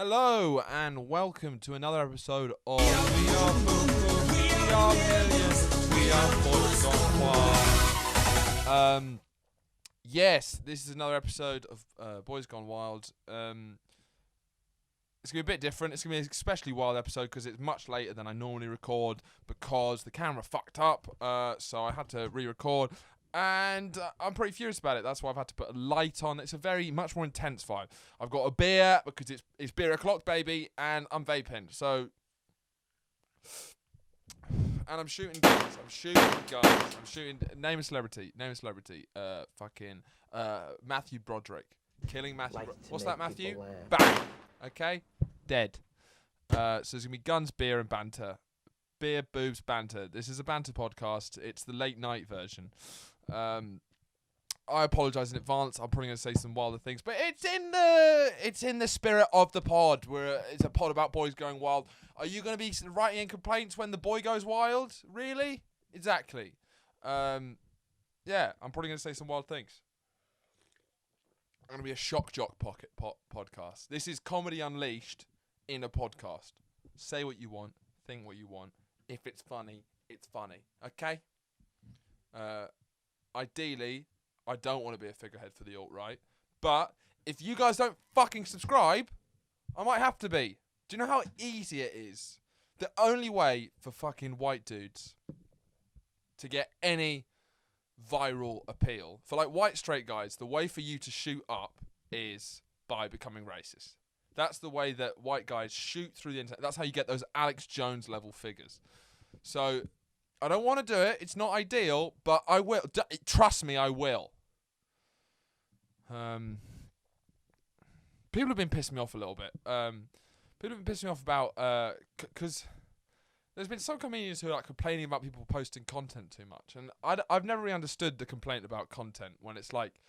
Hello and welcome to another episode of We Are Boom, We Are Millions, We Are Boys Gone Wild. Yes, this is another episode of Boys Gone Wild. It's going to be a bit different. It's going to be an especially wild episode because it's much later than I normally record because the camera fucked up. So I had to re-record. And I'm pretty furious about it. That's why I've had to put a light on. It's a very much more intense vibe. I've got a beer because it's beer o'clock, baby, and I'm vaping. So, and I'm shooting guns. I'm shooting. Name a celebrity. Matthew Broderick. Killing Matthew. What's that, Matthew? Bang. Okay. Dead. So there's gonna be guns, beer, and banter. Beer, boobs, banter. This is a banter podcast. It's the late night version. I apologise in advance. I'm probably going to say some wilder things, but it's in the spirit of the pod. It's a pod about boys going wild. Are you going to be writing in complaints when the boy goes wild? Really? Exactly. Yeah, I'm probably going to say some wild things. I'm going to be a shock jock podcast. This is comedy unleashed in a podcast. Say what you want. Think what you want. If it's funny, it's funny. Okay? Ideally, I don't want to be a figurehead for the alt-right. But if you guys don't fucking subscribe, I might have to be. Do you know how easy it is? The only way for fucking white dudes to get any viral appeal, for like white straight guys, the way for you to shoot up is by becoming racist. That's the way that white guys shoot through the internet. That's how you get those Alex Jones level figures. So I don't want to do it. It's not ideal, but I will. Trust me, I will. People have been pissing me off a little bit. People have been pissing me off about because there's been some comedians who are like complaining about people posting content too much, and I've never really understood the complaint about content when it's like,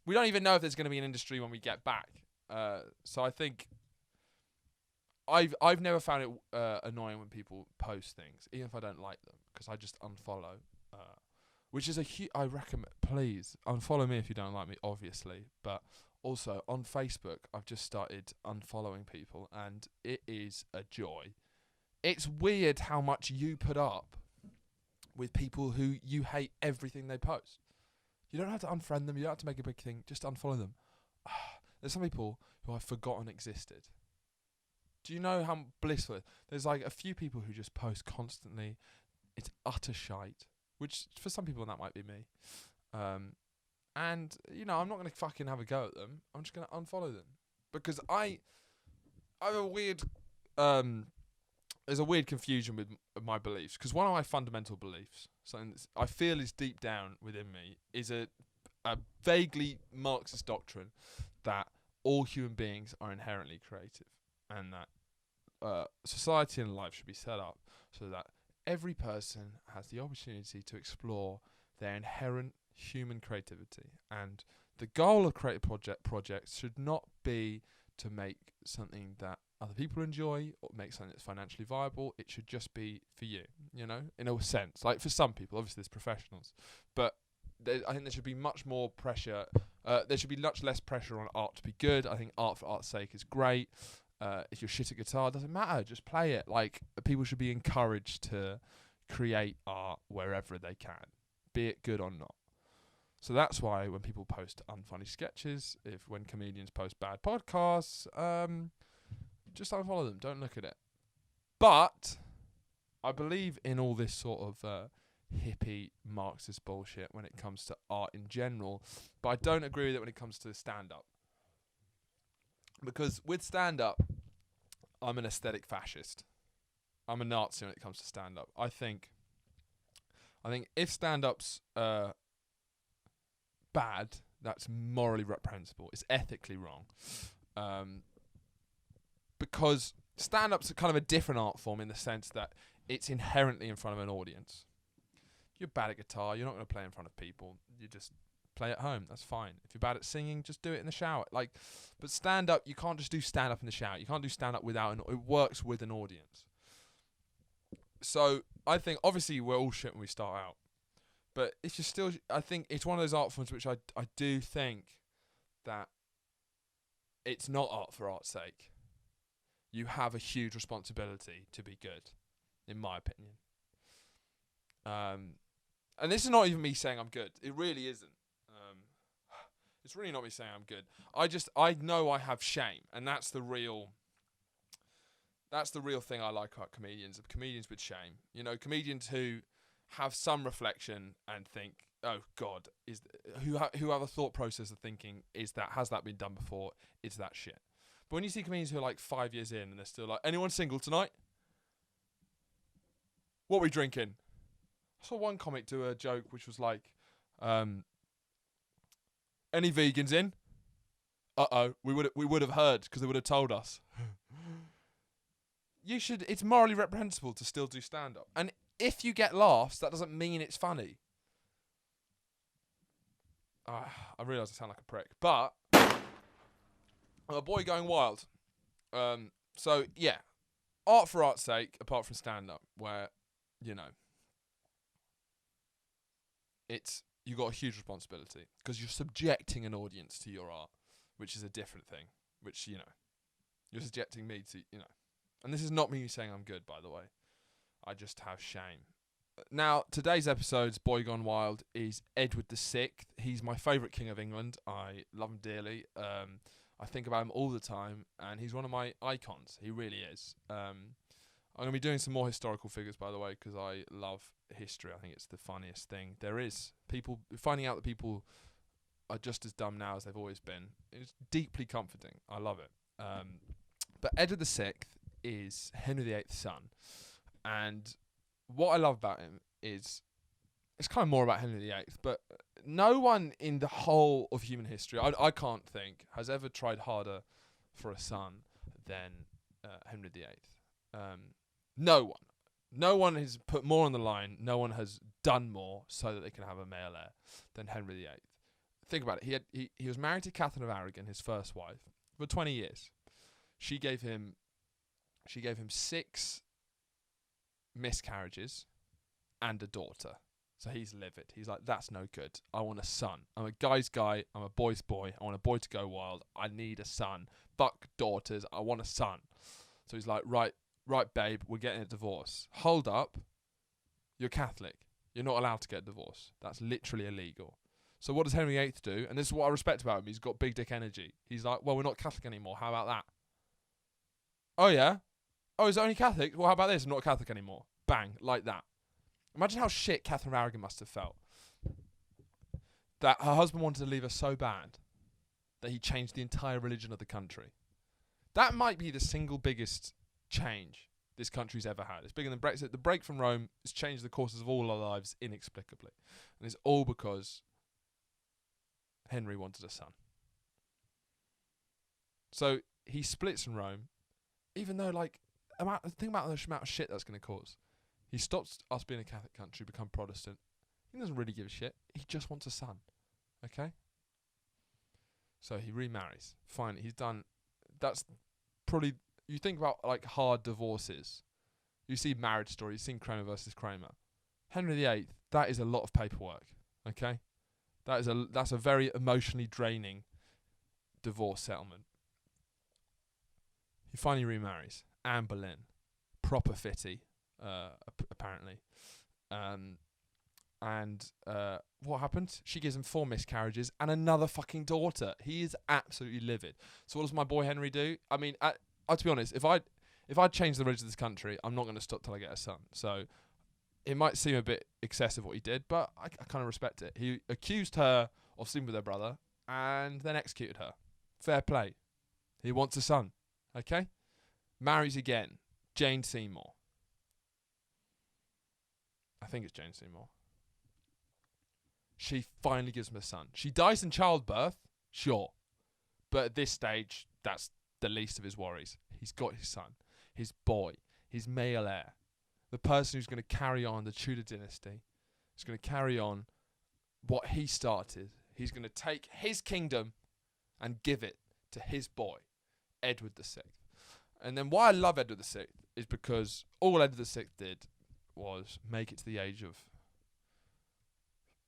we don't even know if there's going to be an industry when we get back. So I think I've never found it annoying when people post things, even if I don't like them, because I just unfollow. Which is I recommend, please unfollow me if you don't like me, obviously. But also on Facebook, I've just started unfollowing people, and it is a joy. It's weird how much you put up with people who you hate everything they post. You don't have to unfriend them. You don't have to make a big thing. Just unfollow them. There's some people who I've forgotten existed. Do you know how blissful it is? There's like a few people who just post constantly. It's utter shite, which for some people that might be me. And, you know, I'm not going to fucking have a go at them. I'm just going to unfollow them. Because I have a weird, there's a weird confusion with my beliefs. Because one of my fundamental beliefs, something that I feel is deep down within me, is a vaguely Marxist doctrine that all human beings are inherently creative, and that society and life should be set up so that every person has the opportunity to explore their inherent human creativity. And the goal of creative projects should not be to make something that other people enjoy or make something that's financially viable. It should just be for you, you know, in a sense. Like for some people, obviously there's professionals, but I think there should be much more pressure. There should be much less pressure on art to be good. I think art for art's sake is great. If you're shit at guitar, it doesn't matter. Just play it. Like, people should be encouraged to create art wherever they can, be it good or not. So that's why when people post unfunny sketches, when comedians post bad podcasts, just unfollow them. Don't look at it. But I believe in all this sort of hippie Marxist bullshit when it comes to art in general, but I don't agree with it when it comes to stand-up. Because with stand-up, I'm an aesthetic fascist. I'm a Nazi when it comes to stand-up. I think if stand-up's bad, that's morally reprehensible. It's ethically wrong. Because stand-up's kind of a different art form in the sense that it's inherently in front of an audience. If you're bad at guitar, you're not going to play in front of people. You just play at home. That's fine. If you're bad at singing, just do it in the shower. But stand-up, you can't just do stand-up in the shower. You can't do stand-up without it works with an audience. So I think obviously we're all shit when we start out, but if you're still, I think it's one of those art forms which I do think that it's not art for art's sake. You have a huge responsibility to be good, in my opinion. And this is not even me saying I'm good. It really isn't. It's really not me saying I'm good. I know I have shame, and that's the real thing I like about comedians. Of comedians with shame, comedians who have some reflection and think, oh God, who have a thought process of thinking, has that been done before? Is that shit? But when you see comedians who are like 5 years in and they're still like, anyone single tonight? What are we drinking? I saw one comic do a joke which was like, any vegans in? We would have heard because they would have told us. It's morally reprehensible to still do stand-up. And if you get laughs, that doesn't mean it's funny. I realise I sound like a prick. But a boy going wild. So, yeah. Art for art's sake, apart from stand-up, where, you got a huge responsibility. Because you're subjecting an audience to your art, which is a different thing. Which, you're subjecting me to, And this is not me saying I'm good, by the way. I just have shame. Now, today's episode's Boy Gone Wild is Edward VI. He's my favourite king of England. I love him dearly. I think about him all the time, and he's one of my icons. He really is. I'm going to be doing some more historical figures, by the way, because I love history. I think it's the funniest thing there is. Finding out that people are just as dumb now as they've always been. It's deeply comforting. I love it. But Edward VI is Henry VIII's son, and what I love about him is it's kind of more about Henry VIII, but no one in the whole of human history, I can't think, has ever tried harder for a son than Henry VIII. No one has put more on the line. No one has done more so that they can have a male heir than Henry VIII. Think about it. He was married to Catherine of Aragon, his first wife, for 20 years. She gave him 6 miscarriages and a daughter. So he's livid. He's like, that's no good. I want a son. I'm a guy's guy. I'm a boy's boy. I want a boy to go wild. I need a son. Fuck daughters. I want a son. So he's like, right, babe, we're getting a divorce. Hold up. You're Catholic. You're not allowed to get a divorce. That's literally illegal. So what does Henry VIII do? And this is what I respect about him. He's got big dick energy. He's like, well, we're not Catholic anymore. How about that? Oh, yeah? Oh, is it only Catholic? Well, how about this? I'm not a Catholic anymore. Bang, like that. Imagine how shit Catherine of Aragon must have felt. That her husband wanted to leave her so bad that he changed the entire religion of the country. That might be the single biggest change this country's ever had. It's bigger than Brexit. The break from Rome has changed the courses of all our lives inexplicably. And it's all because Henry wanted a son. So he splits from Rome, even though, think about the amount of shit that's going to cause. He stops us being a Catholic country, become Protestant. He doesn't really give a shit. He just wants a son. Okay? So he remarries. Fine, he's done. That's probably, you think about hard divorces. You see Marriage Story, you've seen Kramer versus Kramer. Henry VIII, that is a lot of paperwork. Okay? That's a very emotionally draining divorce settlement. He finally remarries. Anne Boleyn. Proper fitty. Apparently. What happened? She gives him 4 miscarriages and another fucking daughter. He is absolutely livid. So what does my boy Henry do? I mean, to be honest, if I'd change the religion of this country, I'm not going to stop till I get a son. So it might seem a bit excessive what he did, but I kind of respect it. He accused her of sleeping with her brother and then executed her. Fair play. He wants a son. Okay? Marries again. Jane Seymour. I think it's Jane Seymour. She finally gives him a son. She dies in childbirth, sure. But at this stage, that's the least of his worries. He's got his son, his boy, his male heir. The person who's going to carry on the Tudor dynasty. He's going to carry on what he started. He's going to take his kingdom and give it to his boy, Edward VI. And then why I love Edward VI is because all Edward VI did was make it to the age of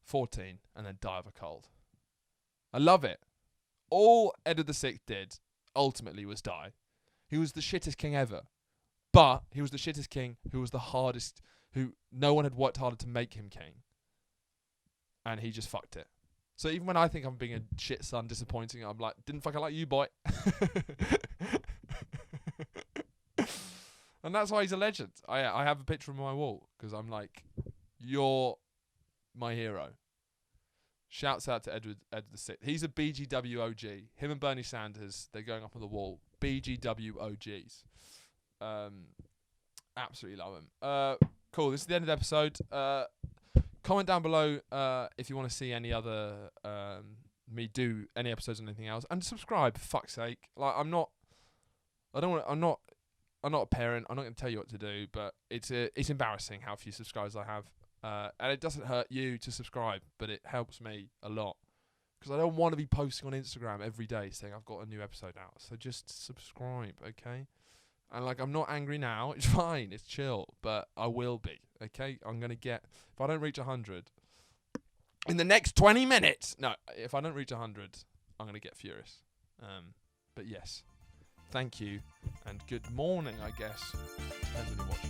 14 and then die of a cold. I love it. All Edward VI did, ultimately was die. He was the shittest king ever. But he was the shittest king who was the hardest, who no one had worked harder to make him king. And he just fucked it. So even when I think I'm being a shit son, disappointing, I'm like, didn't fucking like you, boy. And that's why he's a legend. I have a picture on my wall because I'm like, you're my hero. Shouts out to Edward VI. He's a BGW OG. Him and Bernie Sanders, they're going up on the wall. BGW OGs. Absolutely love him. Cool. This is the end of the episode. Comment down below if you want to see any other me do any episodes or anything else, and subscribe for fuck's sake. Like I'm not a parent. I'm not going to tell you what to do, but it's embarrassing how few subscribers I have. And it doesn't hurt you to subscribe, but it helps me a lot. Because I don't want to be posting on Instagram every day saying I've got a new episode out. So just subscribe, okay? And like, I'm not angry now. It's fine. It's chill. But I will be, okay? I'm going to get... If I don't reach 100 in the next 20 minutes... No, if I don't reach 100, I'm going to get furious. But yes. Thank you. And good morning, I guess. Depends when you're watching.